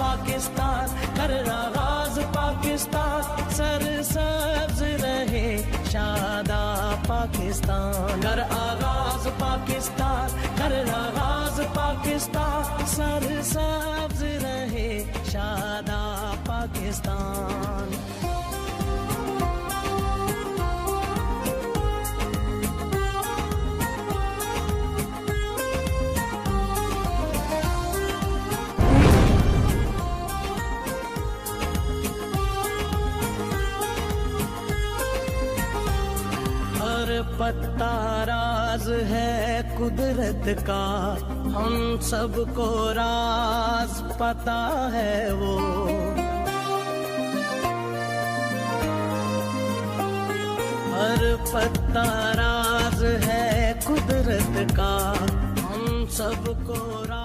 पाकिस्तान कर आगाज पाकिस्तान, सरसब्ज रहे शादा पाकिस्तान। कर आगाज पाकिस्तान, कर आगाज पाकिस्तान, सरसब्ज रहे शादा पाकिस्तान। पत्ता राज है कुदरत का, हम सबको राज पता है वो। हर पत्ता राज है कुदरत का, हम सबको राज